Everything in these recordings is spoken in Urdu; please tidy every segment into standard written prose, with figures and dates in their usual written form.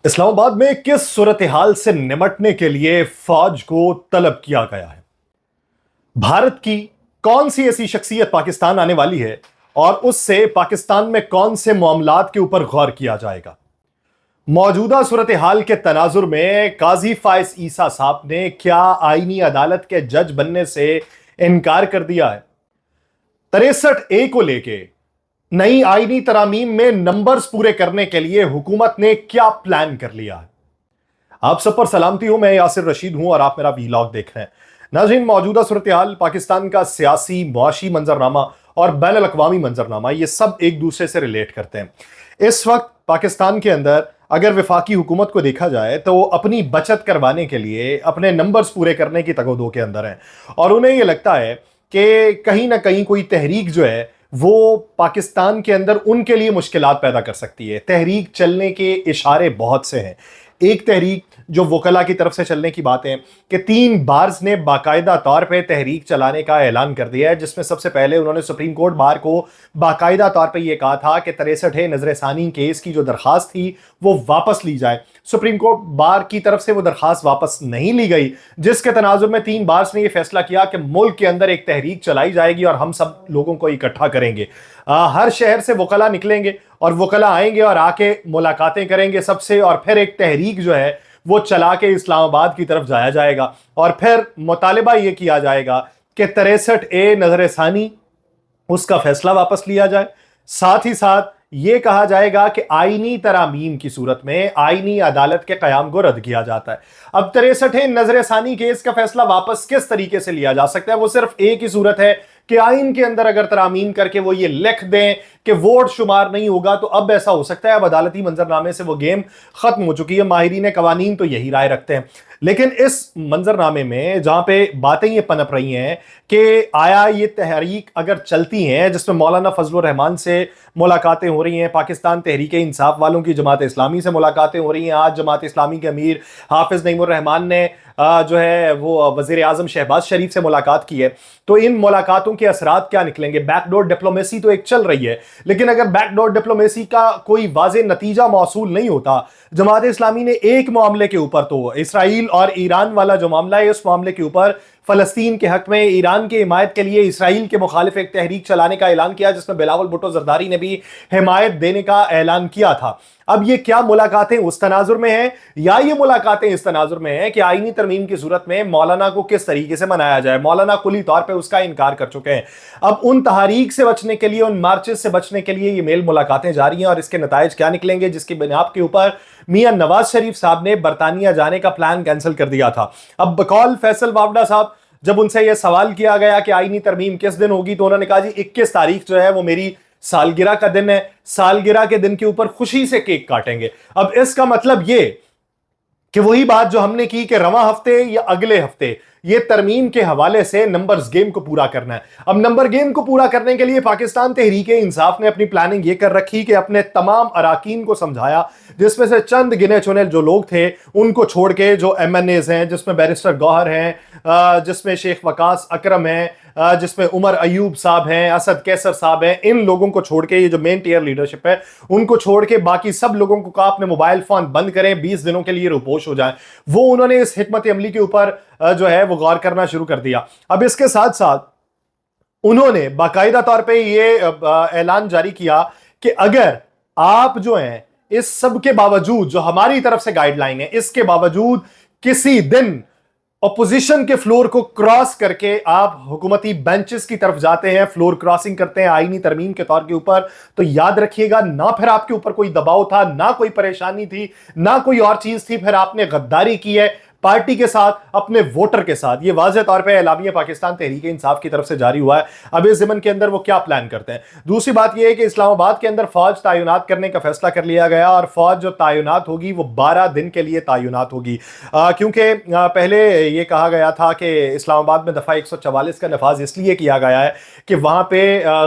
اسلام آباد میں کس صورتحال سے نمٹنے کے لیے فوج کو طلب کیا گیا ہے؟ بھارت کی کون سی ایسی شخصیت پاکستان آنے والی ہے اور اس سے پاکستان میں کون سے معاملات کے اوپر غور کیا جائے گا؟ موجودہ صورتحال کے تناظر میں قاضی فائز عیسیٰ صاحب نے کیا آئینی عدالت کے جج بننے سے انکار کر دیا ہے؟ 63A کو لے کے نئی آئینی ترامیم میں نمبرز پورے کرنے کے لیے حکومت نے کیا پلان کر لیا ہے؟ آپ سب پر سلامتی ہوں، میں یاسر رشید ہوں اور آپ میرا ویلاگ دیکھ رہے ہیں۔ ناظرین، موجودہ صورتحال، پاکستان کا سیاسی معاشی منظرنامہ اور بین الاقوامی منظرنامہ، یہ سب ایک دوسرے سے ریلیٹ کرتے ہیں۔ اس وقت پاکستان کے اندر اگر وفاقی حکومت کو دیکھا جائے تو وہ اپنی بچت کروانے کے لیے اپنے نمبرز پورے کرنے کی تگ و دو کے اندر ہیں، اور انہیں یہ لگتا ہے کہ کہیں نہ کہیں کوئی تحریک جو ہے وہ پاکستان کے اندر ان کے لیے مشکلات پیدا کر سکتی ہے۔ تحریک چلنے کے اشارے بہت سے ہیں۔ ایک تحریک جو وکلا کی طرف سے چلنے کی بات ہے کہ 3 بارز نے باقاعدہ طور پہ تحریک چلانے کا اعلان کر دیا ہے، جس میں سب سے پہلے انہوں نے سپریم کورٹ بار کو باقاعدہ طور پہ یہ کہا تھا کہ 63 نظر ثانی کیس کی جو درخواست تھی وہ واپس لی جائے۔ سپریم کورٹ بار کی طرف سے وہ درخواست واپس نہیں لی گئی، جس کے تناظر میں 3 بارز نے یہ فیصلہ کیا کہ ملک کے اندر ایک تحریک چلائی جائے گی اور ہم سب لوگوں کو اکٹھا کریں گے۔ ہر شہر سے وکلا نکلیں گے اور وکلا آئیں گے اور آ کے ملاقاتیں کریں گے سب سے، اور پھر ایک تحریک جو ہے وہ چلا کے اسلام آباد کی طرف جایا جائے گا، اور پھر مطالبہ یہ کیا جائے گا کہ 63A نظر ثانی اس کا فیصلہ واپس لیا جائے۔ ساتھ ہی ساتھ یہ کہا جائے گا کہ آئینی ترامیم کی صورت میں آئینی عدالت کے قیام کو رد کیا جاتا ہے۔ اب 63 نظر ثانی کیس کا فیصلہ واپس کس طریقے سے لیا جا سکتا ہے؟ وہ صرف ایک ہی صورت ہے کہ آئین کے اندر اگر ترامیم کر کے وہ یہ لکھ دیں کہ ووٹ شمار نہیں ہوگا، تو اب ایسا ہو سکتا ہے اب عدالتی منظرنامے سے وہ گیم ختم ہو چکی ہے۔ ماہرین قوانین تو یہی رائے رکھتے ہیں، لیکن اس منظرنامے میں جہاں پہ باتیں یہ پنپ رہی ہیں کہ آیا یہ تحریک اگر چلتی ہیں جس میں مولانا فضل الرحمان سے ملاقاتیں ہو رہی ہیں، پاکستان تحریک انصاف والوں کی جماعت اسلامی سے ملاقاتیں ہو رہی ہیں، آج جماعت اسلامی کے امیر حافظ نعیم الرحمان نے جو ہے وہ وزیر اعظم شہباز شریف سے ملاقات کی ہے، تو ان ملاقاتوں کے اثرات کیا نکلیں گے؟ بیک ڈور ڈپلومیسی تو ایک چل رہی ہے، لیکن اگر بیک ڈور ڈپلومیسی کا کوئی واضح نتیجہ موصول نہیں ہوتا، جماعت اسلامی نے ایک معاملے کے اوپر، تو اسرائیل اور ایران والا جو معاملہ ہے، اس معاملے کے اوپر فلسطین کے حق میں ایران کی حمایت کے لیے اسرائیل کے مخالف ایک تحریک چلانے کا اعلان کیا، جس میں بلاول بھٹو زرداری نے بھی حمایت دینے کا اعلان کیا تھا۔ اب یہ کیا ملاقاتیں اس تناظر میں ہیں، یا یہ ملاقاتیں اس تناظر میں ہیں کہ آئینی ترمیم کی صورت میں مولانا کو کس طریقے سے منایا جائے؟ مولانا کلی طور پہ اس کا انکار کر چکے ہیں۔ اب ان تحریک سے بچنے کے لیے، ان مارچز سے بچنے کے لیے یہ میل ملاقاتیں جاری ہیں، اور اس کے نتائج کیا نکلیں گے، جس کی بنیاد کے اوپر میاں نواز شریف صاحب نے برطانیہ جانے کا پلان کینسل کر دیا تھا۔ اب بقول فیصل وابڈا صاحب، جب ان سے یہ سوال کیا گیا کہ آئینی ترمیم کس دن ہوگی، تو انہوں نے کہا جی 21 تاریخ جو ہے وہ میری سالگرہ کا دن ہے، سالگرہ کے دن کے اوپر خوشی سے کیک کاٹیں گے۔ اب اس کا مطلب یہ کہ وہی بات جو ہم نے کی کہ رواں ہفتے یا اگلے ہفتے یہ ترمیم کے حوالے سے نمبرز گیم کو پورا کرنا ہے۔ اب نمبر گیم کو پورا کرنے کے لیے پاکستان تحریک انصاف نے اپنی پلاننگ یہ کر رکھی کہ اپنے تمام اراکین کو سمجھایا، جس میں سے چند گنے چنے جو لوگ تھے ان کو چھوڑ کے، جو ایم این ایز ہیں، جس میں بیرسٹر گوہر ہیں، جس میں شیخ وقاص اکرم ہیں، جس میں عمر ایوب صاحب ہیں، اسد کیسر صاحب ہیں، ان لوگوں کو چھوڑ کے، یہ جو مین ٹیئر لیڈرشپ ہے ان کو چھوڑ کے باقی سب لوگوں کو کہا اپنے موبائل فون بند کریں، 20 دنوں کے لیے روپوش ہو جائیں۔ وہ انہوں نے اس حکمت عملی کے اوپر جو ہے وہ غور کرنا شروع کر دیا۔ اب اس کے ساتھ ساتھ انہوں نے باقاعدہ طور پہ یہ اعلان جاری کیا کہ اگر آپ جو ہیں اس سب کے باوجود، جو ہماری طرف سے گائیڈ لائن ہے، اس کے باوجود کسی دن اپوزیشن کے فلور کو کراس کر کے آپ حکومتی بینچز کی طرف جاتے ہیں، فلور کراسنگ کرتے ہیں آئینی ترمیم کے طور کے اوپر، تو یاد رکھیے گا نہ پھر آپ کے اوپر کوئی دباؤ تھا، نہ کوئی پریشانی تھی، نہ کوئی اور چیز تھی، پھر آپ نے غداری کی ہے پارٹی کے ساتھ، اپنے ووٹر کے ساتھ۔ یہ واضح طور پہ اعلامیہ پاکستان تحریک انصاف کی طرف سے جاری ہوا ہے۔ اب اس ضمن کے اندر وہ کیا پلان کرتے ہیں؟ دوسری بات یہ ہے کہ اسلام آباد کے اندر فوج تعینات کرنے کا فیصلہ کر لیا گیا، اور فوج جو تعینات ہوگی وہ 12 دن کے لیے تعینات ہوگی، کیونکہ پہلے یہ کہا گیا تھا کہ اسلام آباد میں دفعہ 144 کا نفاذ اس لیے کیا گیا ہے کہ وہاں پہ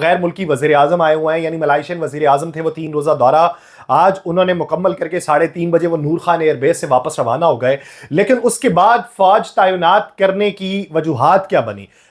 غیر ملکی وزیر اعظم آئے ہوئے ہیں، یعنی ملائیشین وزیر اعظم تھے، وہ 3 روزہ دورہ آج انہوں نے مکمل کر کے 3:30 بجے وہ نور خان ایئر بیس سے واپس روانہ ہو گئے۔ لیکن اس کے بعد فوج تعینات کرنے کی وجوہات کیا بنی؟